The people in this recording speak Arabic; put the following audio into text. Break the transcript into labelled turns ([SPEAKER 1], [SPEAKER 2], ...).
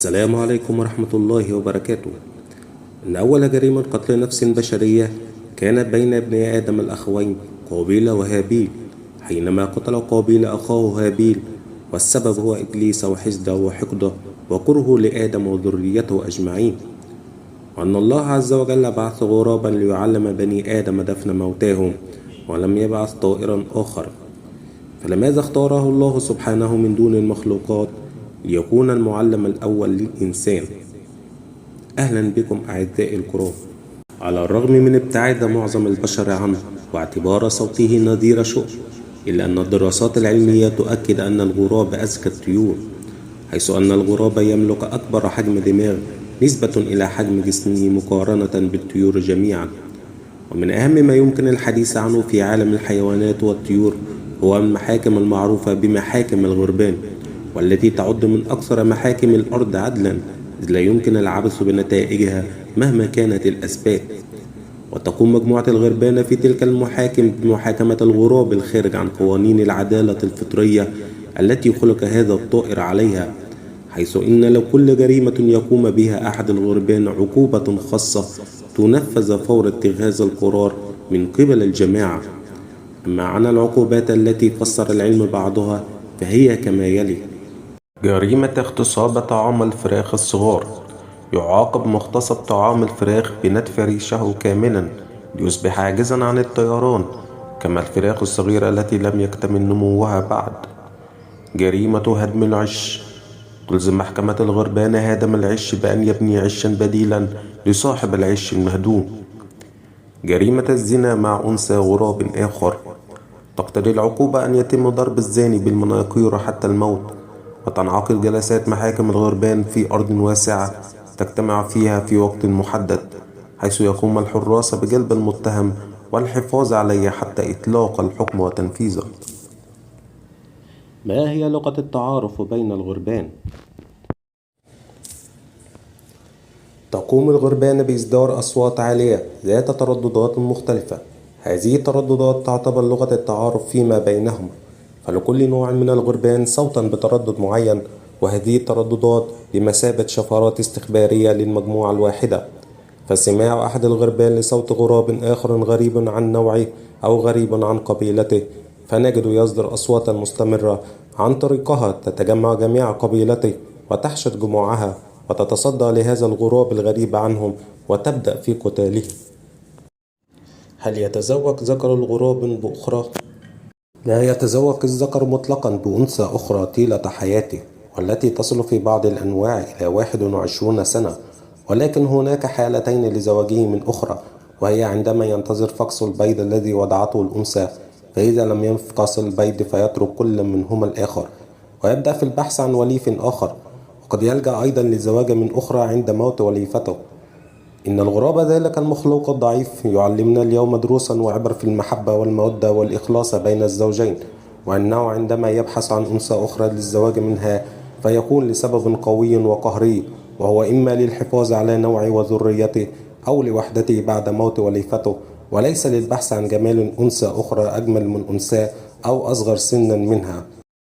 [SPEAKER 1] السلام عليكم ورحمة الله وبركاته. إن أول جريمة قتل نفس بشرية كانت بين ابني آدم الأخوين قابيل وهابيل، حينما قتل قابيل أخاه هابيل، والسبب هو إبليس وحسده وحقده وكرهه لآدم وذريته أجمعين. وأن الله عز وجل بعث غرابا ليعلم بني آدم دفن موتاهم، ولم يبعث طائرا آخر. فلماذا اختاره الله سبحانه من دون المخلوقات ليكون المعلم الأول للإنسان؟ أهلا بكم أعزائي الكرام. على الرغم من ابتعاد معظم البشر عنه واعتبار صوته نذير شؤم، إلا أن الدراسات العلمية تؤكد أن الغراب أذكى الطيور، حيث أن الغراب يملك أكبر حجم دماغ نسبة إلى حجم جسمه مقارنة بالطيور جميعا. ومن أهم ما يمكن الحديث عنه في عالم الحيوانات والطيور هو المحاكم المعروفة بمحاكم الغربان، والتي تعد من أكثر محاكم الأرض عدلا، إذ لا يمكن العبث بنتائجها مهما كانت الأسباب. وتقوم مجموعة الغربان في تلك المحاكم بمحاكمة الغراب الخارج عن قوانين العدالة الفطرية التي خلق هذا الطائر عليها، حيث إن لكل جريمة يقوم بها أحد الغربان عقوبة خاصة تنفذ فور اتخاذ القرار من قبل الجماعة. أما عن العقوبات التي فسر العلم بعضها فهي كما يلي: جريمة اغتصاب طعام الفراخ الصغار. يعاقب مغتصب طعام الفراخ بنتف ريشه كاملا ليصبح عاجزا عن الطيران، كما الفراخ الصغيرة التي لم يكتمل نموها بعد. جريمة هدم العش. تلزم محكمة الغربان هادم العش بأن يبني عشا بديلا لصاحب العش المهدوم. جريمة الزنا مع أنثى غراب آخر. تقتضي العقوبة أن يتم ضرب الزاني بالمناقير حتى الموت، وتنعقد جلسات محاكم الغربان في أرض واسعة تجتمع فيها في وقت محدد، حيث يقوم الحراس بجلب المتهم والحفاظ عليه حتى إطلاق الحكم وتنفيذه. ما هي لغة التعارف بين الغربان؟ تقوم الغربان بإصدار أصوات عالية ذات ترددات مختلفة. هذه الترددات تعتبر لغة التعارف فيما بينهم، فلكل نوع من الغربان صوتا بتردد معين، وهذه الترددات بمثابة شفرات استخبارية للمجموعة الواحدة. فسماع أحد الغربان لصوت غراب آخر غريب عن نوعه أو غريب عن قبيلته، فنجد يصدر أصواتا مستمرة. عن طريقها تتجمع جميع قبيلته وتحشد جموعها وتتصدى لهذا الغراب الغريب عنهم وتبدأ في قتاله. هل يتزوج ذكر الغراب بأخرى؟ لا يتزوج الذكر مطلقا بأنثى أخرى طيلة حياته، والتي تصل في بعض الأنواع إلى 21 سنة، ولكن هناك حالتين لزواجه من أخرى، وهي عندما ينتظر فقس البيض الذي وضعته الأنثى، فإذا لم يفقس البيض فيترك كل منهما الآخر ويبدأ في البحث عن وليف آخر، وقد يلجأ أيضا للزواج من أخرى عند موت وليفته. إن الغراب ذلك المخلوق الضعيف يعلمنا اليوم دروسا وعبر في المحبة والمودة والإخلاص بين الزوجين، وأنه عندما يبحث عن أنثى أخرى للزواج منها فيكون لسبب قوي وقهري، وهو إما للحفاظ على نوعه وذريته أو لوحدته بعد موت وليفته، وليس للبحث عن جمال أنثى أخرى أجمل من أنثاه أو أصغر سنا منها.